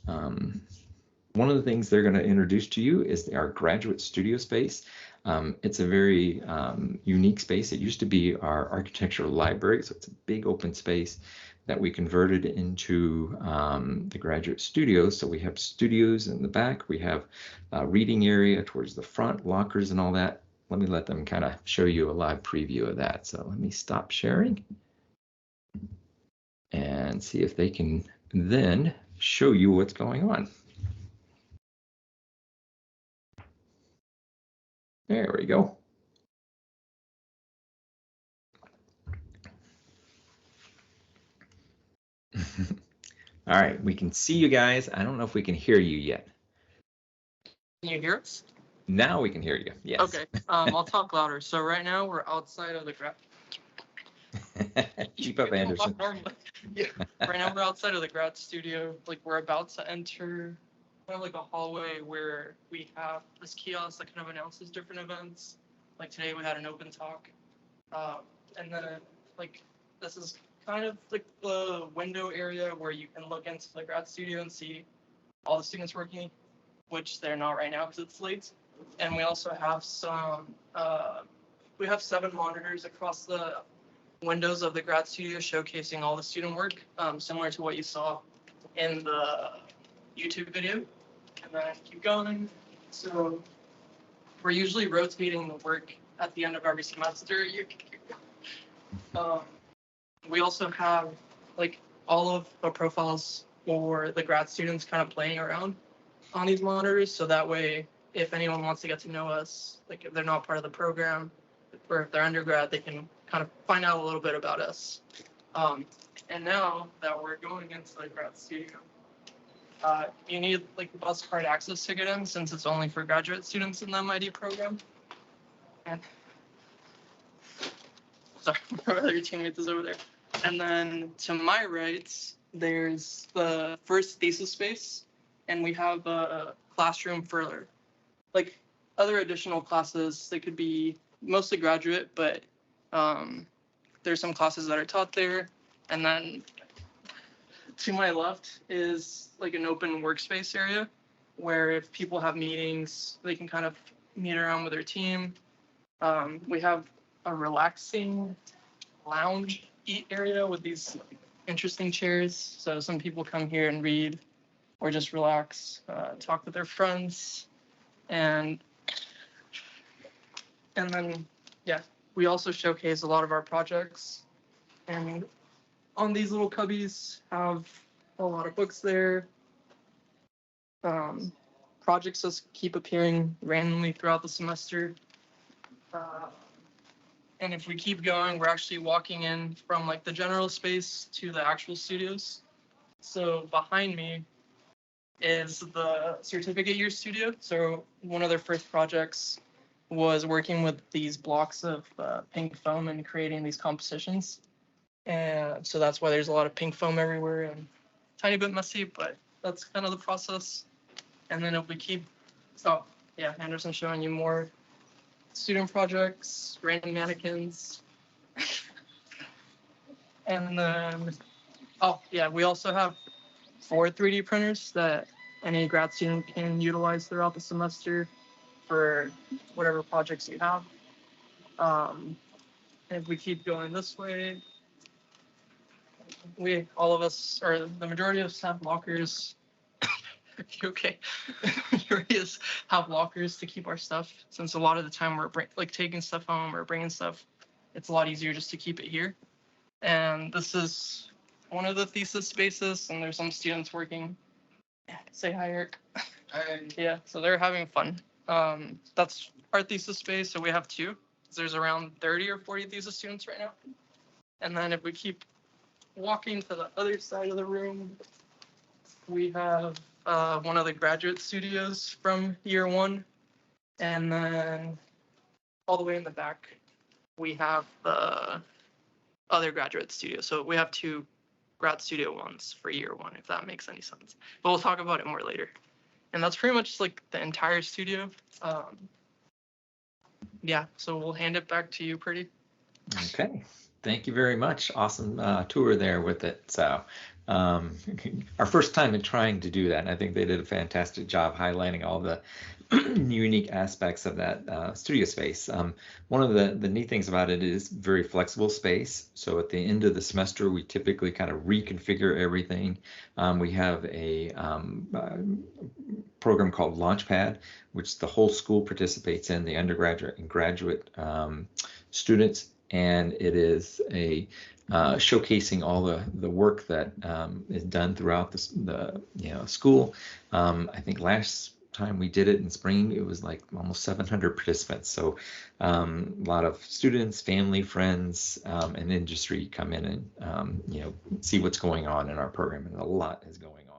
One of the things they're going to introduce to you is our graduate studio space. It's a very unique space. It used to be our architectural library, so it's a big open space that we converted into the graduate studios. So we have studios in the back, we have a reading area towards the front, lockers and all that. Let me let them kind of show you a live preview of that. So let me stop sharing and see if they can then show you what's going on. There we go. All right, we can see you guys. I don't know if we can hear you yet. Can you hear us? Now we can hear you, yes. Okay, I'll talk louder. So right now we're outside of the Keep up, Anderson. Yeah. Right now we're outside of the grad studio. Like we're about to enter kind of like a hallway where we have this kiosk that kind of announces different events. Like today we had an open talk. And then like this is kind of like the window area where you can look into the grad studio and see all the students working, which they're not right now because it's late. And we also have some, we have 7 monitors across the windows of the grad studio showcasing all the student work, similar to what you saw in the YouTube video. And then keep going. So we're usually rotating the work at the end of every semester. We also have like all of the profiles for the grad students kind of playing around on these monitors, so that way if anyone wants to get to know us, like if they're not part of the program or if they're undergrad, they can kind of find out a little bit about us. And now that we're going into the grad studio, you need like bus card access to get in since it's only for graduate students in the MID program. And sorry, my other teammates is over there. And then to my right, there's the first thesis space, and we have a classroom for like other additional classes. They could be mostly graduate, but there's some classes that are taught there. And then to my left is like an open workspace area where if people have meetings, they can kind of meet around with their team. We have a relaxing lounge eat area with these interesting chairs. So some people come here and read or just relax, talk with their friends. And then, yeah, we also showcase a lot of our projects. And on these little cubbies have a lot of books there. Projects just keep appearing randomly throughout the semester. And if we keep going, we're actually walking in from like the general space to the actual studios. So behind me is the certificate year studio. So one of their first projects was working with these blocks of pink foam and creating these compositions. And so that's why there's a lot of pink foam everywhere and tiny bit messy, but that's kind of the process. And then if we keep, oh yeah, Anderson showing you more student projects, random mannequins. And then, oh yeah, we also have 4 3D printers that any grad student can utilize throughout the semester for whatever projects you have. And if we keep going this way, all of us, or the majority of us have lockers. Okay. The majority of us have lockers to keep our stuff, since a lot of the time we're taking stuff home or bringing stuff. It's a lot easier just to keep it here. And this is one of the thesis spaces, and there's some students working. Say hi, Eric. Hi. Yeah, so they're having fun. That's our thesis space, so we have 2. There's around 30 or 40 thesis students right now. And then if we keep walking to the other side of the room, we have one of the graduate studios from year 1. And then all the way in the back, we have the other graduate studio. So we have 2 grad studio ones for year 1, if that makes any sense. But we'll talk about it more later. And that's pretty much like the entire studio. Yeah, so we'll hand it back to you, Pretty. Okay, thank you very much. Awesome tour there with it. So our first time in trying to do that. And I think they did a fantastic job highlighting all the unique aspects of that studio space. One of the neat things about it is very flexible space. So at the end of the semester, we typically kind of reconfigure everything. We have a program called Launchpad, which the whole school participates in, the undergraduate and graduate students, and it is a showcasing all the work that is done throughout the school. I think last time we did it in spring, it was like almost 700 participants. So a lot of students, family, friends, and industry come in and see what's going on in our program, and a lot is going on.